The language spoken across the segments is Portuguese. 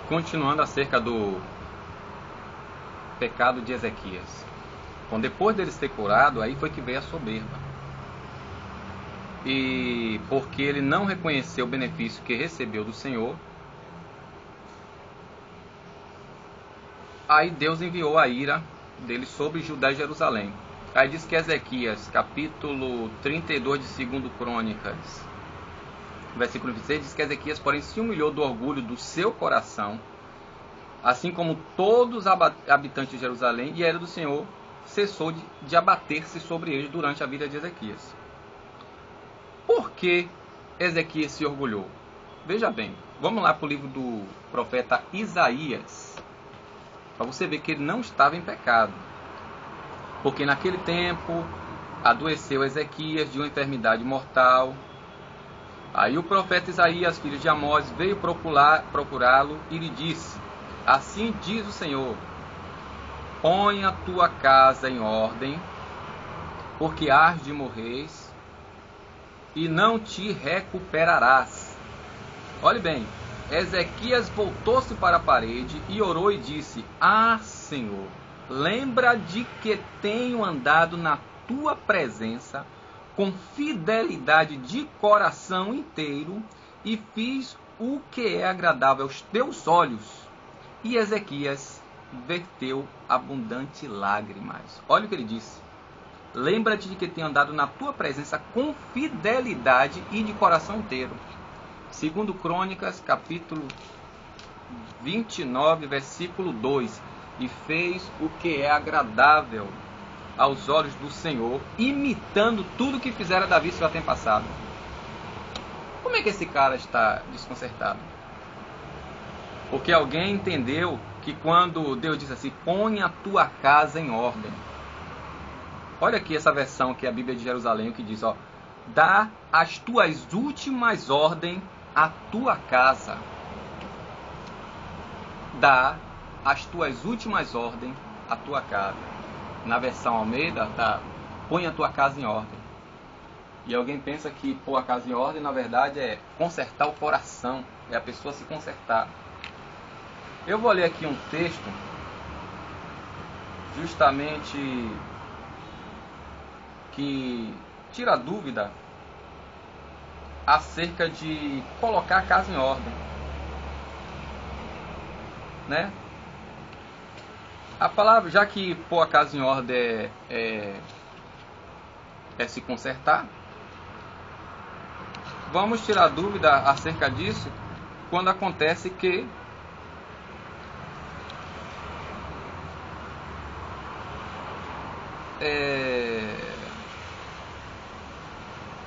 Continuando acerca do pecado de Ezequias. Bom, depois deles ter curado, aí foi que veio a soberba. E porque ele não reconheceu o benefício que recebeu do Senhor, aí Deus enviou a ira dele sobre Judá e Jerusalém. Aí diz que Ezequias, capítulo 32 de 2 Crônicas, versículo 26, diz que Ezequias, porém, se humilhou do orgulho do seu coração, assim como todos os habitantes de Jerusalém, e a ira do Senhor cessou de abater-se sobre eles durante a vida de Ezequias. Por que Ezequias se orgulhou? Veja bem, vamos lá para o livro do profeta Isaías, para você ver que ele não estava em pecado. Porque naquele tempo adoeceu Ezequias de uma enfermidade mortal. Aí o profeta Isaías, filho de Amós, veio procurá-lo e lhe disse: assim diz o Senhor, põe a tua casa em ordem, porque hás de morrer e não te recuperarás. Olhe bem, Ezequias voltou-se para a parede e orou e disse: ah, Senhor, lembra de que tenho andado na tua presença com fidelidade de coração inteiro e fiz o que é agradável aos teus olhos. E Ezequias verteu abundante lágrimas. Olha o que ele disse: lembra-te de que tenho andado na tua presença com fidelidade e de coração inteiro. 2 Crônicas, capítulo 29, versículo 2. E fez o que é agradável aos olhos do Senhor, imitando tudo que fizera Davi seu antepassado. Como é que esse cara está desconcertado? Porque alguém entendeu que quando Deus diz assim, põe a tua casa em ordem. Olha aqui essa versão que é a Bíblia de Jerusalém, que diz, ó, dá as tuas últimas ordens à tua casa. Dá as tuas últimas ordens à tua casa. Na versão Almeida, tá, põe a tua casa em ordem. E alguém pensa que pôr a casa em ordem, na verdade, é consertar o coração, é a pessoa se consertar. Eu vou ler aqui um texto, justamente que tira dúvida acerca de colocar a casa em ordem, né? A palavra, já que pôr a casa em ordem é se consertar, vamos tirar dúvida acerca disso quando acontece que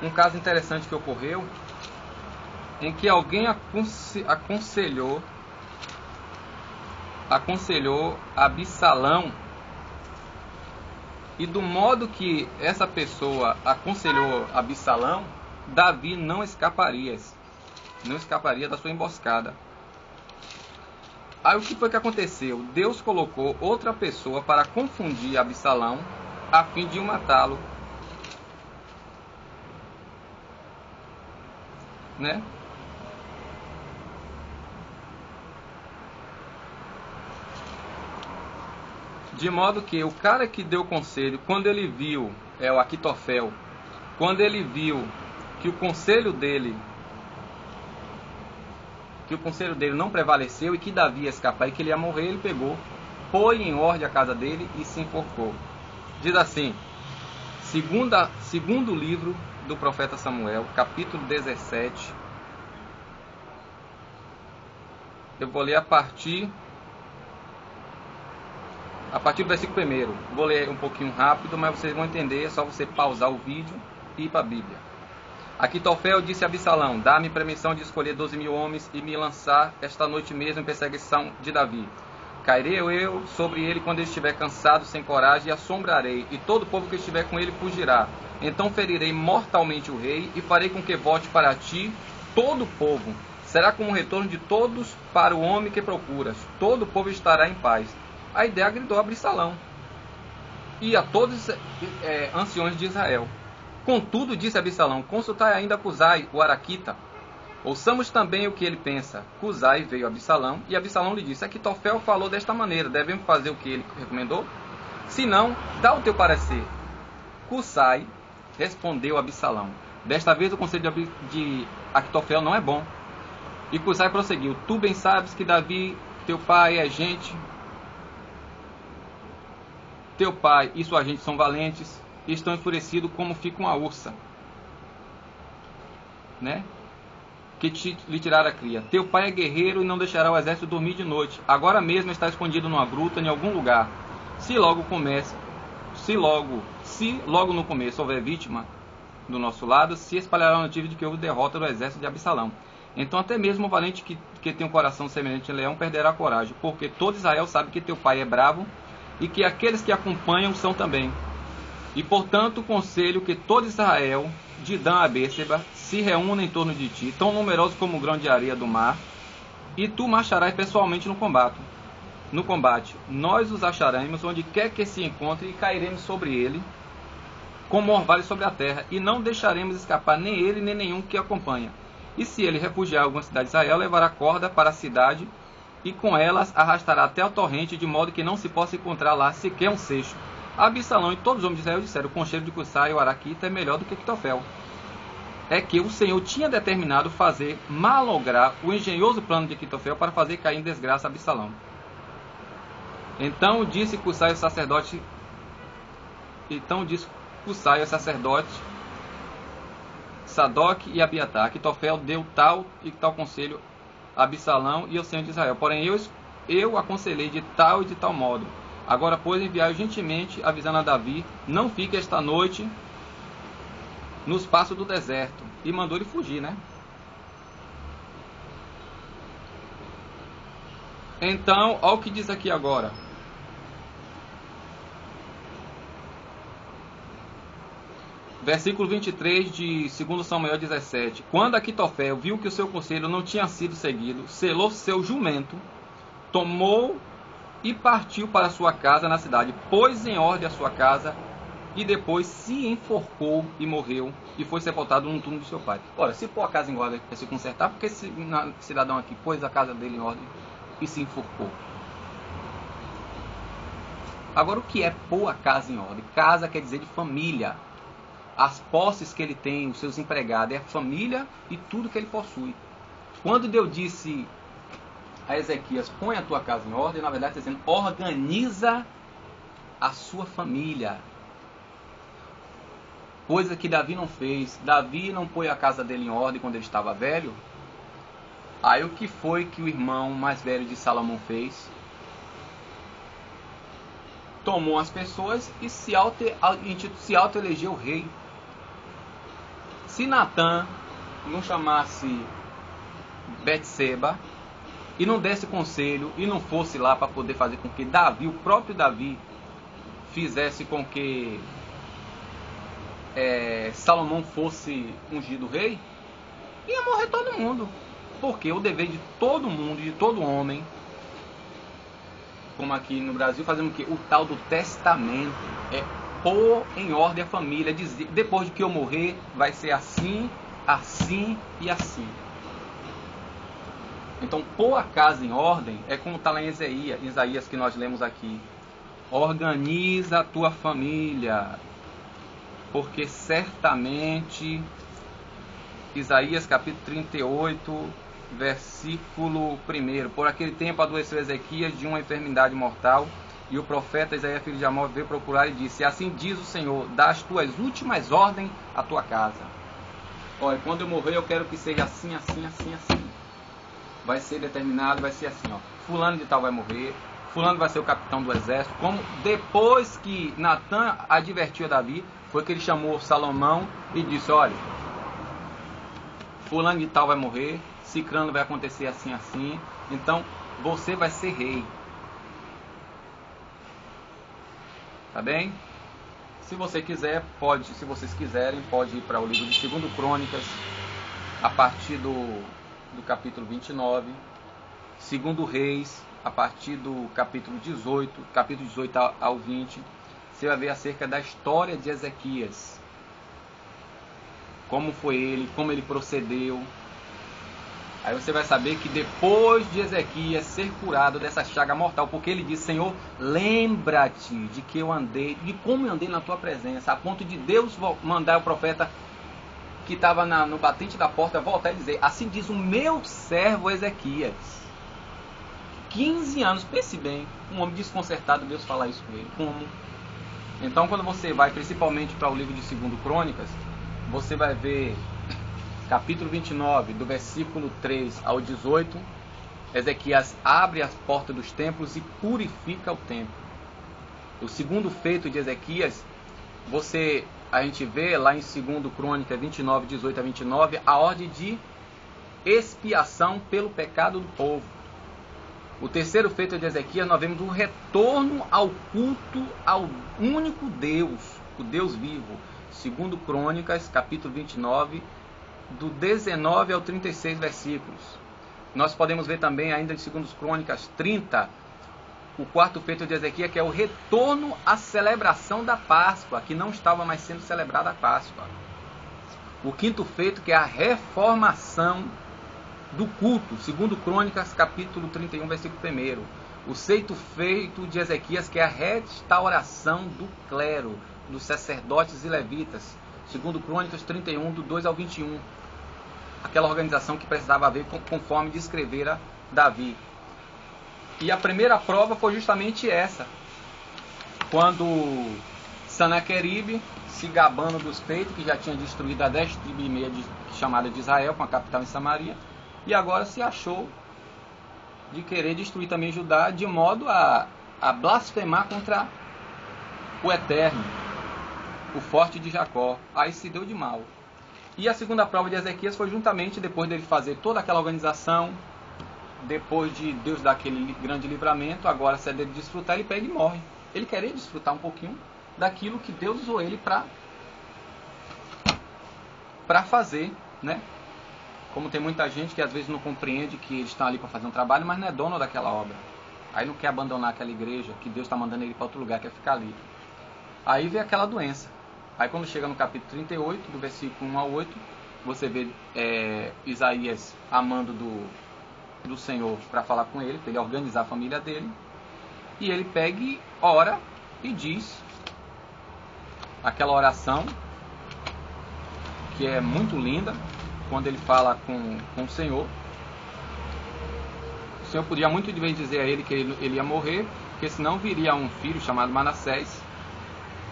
um caso interessante que ocorreu, em que alguém aconselhou Absalão, e do modo que essa pessoa aconselhou Absalão, Davi não escaparia da sua emboscada. Aí o que foi que aconteceu? Deus colocou outra pessoa para confundir Absalão a fim de matá-lo, né? De modo que o cara que deu o conselho, quando ele viu, o Aquitofel, quando ele viu que o conselho dele não prevaleceu e que Davi ia escapar e que ele ia morrer, ele pegou, pôs em ordem a casa dele e se enforcou. Diz assim, segundo livro do profeta Samuel, capítulo 17, eu vou ler a partir do versículo 1. Vou ler um pouquinho rápido, mas vocês vão entender, é só você pausar o vídeo e ir para a Bíblia. Aquitofel disse a Absalão, dá-me permissão de escolher 12.000 homens e me lançar esta noite mesmo em perseguição de Davi. Cairei eu sobre ele quando ele estiver cansado, sem coragem, e assombrarei, e todo o povo que estiver com ele fugirá. Então ferirei mortalmente o rei, e farei com que volte para ti todo o povo. Será como um retorno de todos para o homem que procuras. Todo o povo estará em paz. A ideia agradou a Absalão e a todos os anciões de Israel. Contudo, disse Absalão, consultai ainda Cusai, o Araquita, Ouçamos também o que ele pensa. Cusai veio a Absalão, e Absalão lhe disse: Aquitofel falou desta maneira, devemos fazer o que ele recomendou? Se não, dá o teu parecer. Cusai respondeu a Absalão: Desta vez o conselho de Aquitofel não é bom. E Cusai prosseguiu: Tu bem sabes que Davi, teu pai, é gente. Teu pai e sua gente são valentes, e estão enfurecidos como fica uma ursa, né? Que lhe tirara a cria. Teu pai é guerreiro e não deixará o exército dormir de noite. Agora mesmo está escondido numa gruta em algum lugar. Se logo no começo houver vítima do nosso lado, se espalhará a notícia de que houve derrota do exército de Absalão. Então até mesmo o valente que tem um coração semelhante a leão perderá a coragem, porque todo Israel sabe que teu pai é bravo e que aqueles que acompanham são também. E portanto conselho que todo Israel, de Dan a Bérseba, se reúna em torno de ti, tão numerosos como o grão de areia do mar, e tu marcharás pessoalmente no combate. Nós os acharemos onde quer que se encontre e cairemos sobre ele, como orvalho sobre a terra, e não deixaremos escapar nem ele nem nenhum que acompanha. E se ele refugiar em alguma cidade de Israel, levará corda para a cidade, e com elas arrastará até a torrente, de modo que não se possa encontrar lá sequer um seixo. Absalão e todos os homens de Israel disseram: o conselho de Cusai, o araquita, é melhor do que Aquitofel. É que o Senhor tinha determinado fazer malograr o engenhoso plano de Aquitofel para fazer cair em desgraça Absalão. Então disse Cusai ao sacerdote Sadoc e Abiatar: Aquitofel deu tal e tal conselho a Absalão e ao Senhor de Israel. Porém eu aconselhei de tal e de tal modo. Agora, pois, enviai gentilmente, avisando a Davi: não fique esta noite nos passos do deserto. E mandou ele fugir, né? Então, olha o que diz aqui agora. Versículo 23 de 2 Samuel 17. Quando Aquitofel viu que o seu conselho não tinha sido seguido, selou seu jumento, tomou e partiu para sua casa na cidade, pôs em ordem a sua casa e depois se enforcou e morreu e foi sepultado no túmulo de seu pai. Ora, se pôr a casa em ordem para se consertar, porque esse cidadão aqui pôs a casa dele em ordem e se enforcou? Agora, o que é pôr a casa em ordem? Casa quer dizer de família. As posses que ele tem, os seus empregados, é a família e tudo que ele possui. Quando Deus disse a Ezequias: põe a tua casa em ordem, na verdade está dizendo: organiza a sua família. Coisa que Davi não fez. Davi não pôs a casa dele em ordem quando ele estava velho. Aí o que foi que o irmão mais velho de Salomão fez? Tomou as pessoas e se auto-elegeu rei. Se Natã não chamasse Betseba e não desse conselho e não fosse lá para poder fazer com que Davi, o próprio Davi, fizesse com que Salomão fosse ungido rei, ia morrer todo mundo. Porque o dever de todo mundo, de todo homem, como aqui no Brasil, fazemos o quê? O tal do testamento. É pôr em ordem a família, dizer: depois de que eu morrer, vai ser assim, assim e assim. Então, pôr a casa em ordem é como está lá em Isaías, que nós lemos aqui. Organiza a tua família, porque certamente, Isaías capítulo 38, versículo 1: por aquele tempo adoeceu Ezequias de uma enfermidade mortal, e o profeta Isaías filho de Amós veio procurar e disse: assim diz o Senhor, dá as tuas últimas ordens à tua casa. Olha, quando eu morrer eu quero que seja assim, assim, assim, assim. Vai ser determinado, vai ser assim, ó. Fulano de tal vai morrer, fulano vai ser o capitão do exército. Como depois que Natã advertiu a Davi, foi que ele chamou Salomão e disse: olha, fulano de tal vai morrer, cicrano vai acontecer assim, assim, então você vai ser rei. Tá bem? Se você quiser, pode, se vocês quiserem, pode ir para o livro de 2 Crônicas, a partir do capítulo 29, 2 Reis, a partir do capítulo 18, capítulo 18 ao 20, você vai ver acerca da história de Ezequias. Como foi ele, como ele procedeu, Aí você vai saber que depois de Ezequias ser curado dessa chaga mortal, porque ele disse: Senhor, lembra-te de que eu andei, de como eu andei na tua presença, a ponto de Deus mandar o profeta que estava no batente da porta voltar e dizer: assim diz o meu servo Ezequias. 15 anos, pense bem, um homem desconcertado, Deus falar isso com ele. Como? Então, quando você vai principalmente para o livro de 2 Crônicas, você vai ver capítulo 29, do versículo 3 ao 18, Ezequias abre as portas dos templos e purifica o templo. O segundo feito de Ezequias, a gente vê lá em 2 Crônicas 29, 18 a 29, a ordem de expiação pelo pecado do povo. O terceiro feito de Ezequias, nós vemos o retorno ao culto ao único Deus, o Deus vivo. 2 Crônicas, capítulo 29, do 19 ao 36 versículos. Nós podemos ver também ainda em 2 Crônicas 30, o quarto feito de Ezequias, que é o retorno à celebração da Páscoa, que não estava mais sendo celebrada a Páscoa. O quinto feito, que é a reformação do culto, 2 Crônicas capítulo 31, versículo 1. O sexto feito de Ezequias, que é a restauração do clero, dos sacerdotes e levitas, 2 Crônicas 31, do 2 ao 21. Aquela organização que precisava haver conforme descrevera Davi. E a primeira prova foi justamente essa. Quando Senaqueribe, se gabando dos feitos, que já tinha destruído a 10 tribos e meia chamada de Israel, com a capital em Samaria, e agora se achou de querer destruir também Judá, de modo a blasfemar contra o Eterno, o forte de Jacó. Aí se deu de mal. E a segunda prova de Ezequias foi juntamente depois dele fazer toda aquela organização, depois de Deus dar aquele grande livramento, agora se é dele desfrutar, ele pega e morre. Ele queria desfrutar um pouquinho daquilo que Deus usou ele para fazer, né? Como tem muita gente que às vezes não compreende que eles estão ali para fazer um trabalho, mas não é dono daquela obra. Aí não quer abandonar aquela igreja, que Deus está mandando ele para outro lugar, quer ficar ali. Aí vem aquela doença. Aí quando chega no capítulo 38, do versículo 1 ao 8, você vê Isaías amando do Senhor para falar com ele, para ele organizar a família dele. E ele pega e ora e diz aquela oração que é muito linda, quando ele fala com o Senhor. O Senhor podia muito bem dizer a ele que ele ia morrer, porque senão viria um filho chamado Manassés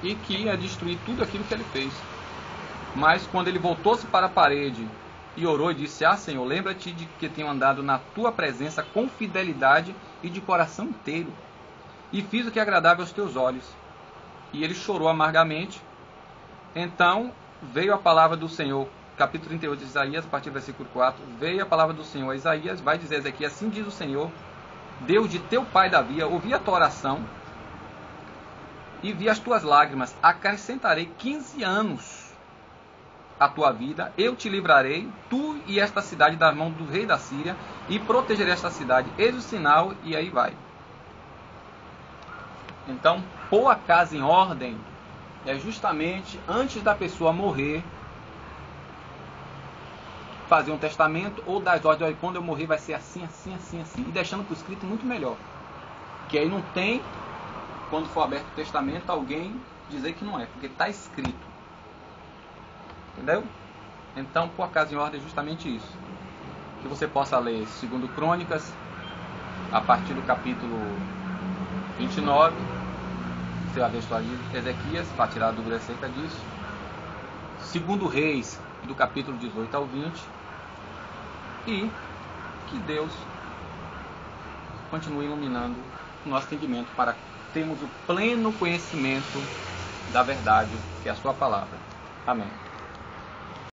e que ia destruir tudo aquilo que ele fez. Mas quando ele voltou-se para a parede e orou e disse: Senhor, lembra-te de que tenho andado na tua presença com fidelidade e de coração inteiro, e fiz o que é agradável aos teus olhos. E ele chorou amargamente. Então veio a palavra do Senhor, capítulo 38 de Isaías, a partir do versículo 4, veio a palavra do Senhor a Isaías, vai dizer Ezequias: assim diz o Senhor, Deus de teu pai Davi, ouvi a tua oração e vi as tuas lágrimas, acrescentarei 15 anos à tua vida, eu te livrarei, tu e esta cidade, das mãos do rei da Síria, e protegerei esta cidade. Eis o sinal, e aí vai. Então, pôr a casa em ordem é justamente antes da pessoa morrer, fazer um testamento ou dar as ordens: olha, quando eu morrer vai ser assim, assim, assim, assim, e deixando por escrito muito melhor. Que aí não tem, quando for aberto o testamento, alguém dizer que não é, porque está escrito. Entendeu? Então, pôr a casa em ordem é justamente isso. Que você possa ler 2 Crônicas, a partir do capítulo 29, você vai ver a história de Ezequias, para tirar a dúvida acerca disso. 2 Reis, do capítulo 18 ao 20. E que Deus continue iluminando o nosso entendimento para termos o pleno conhecimento da verdade, que é a sua palavra. Amém.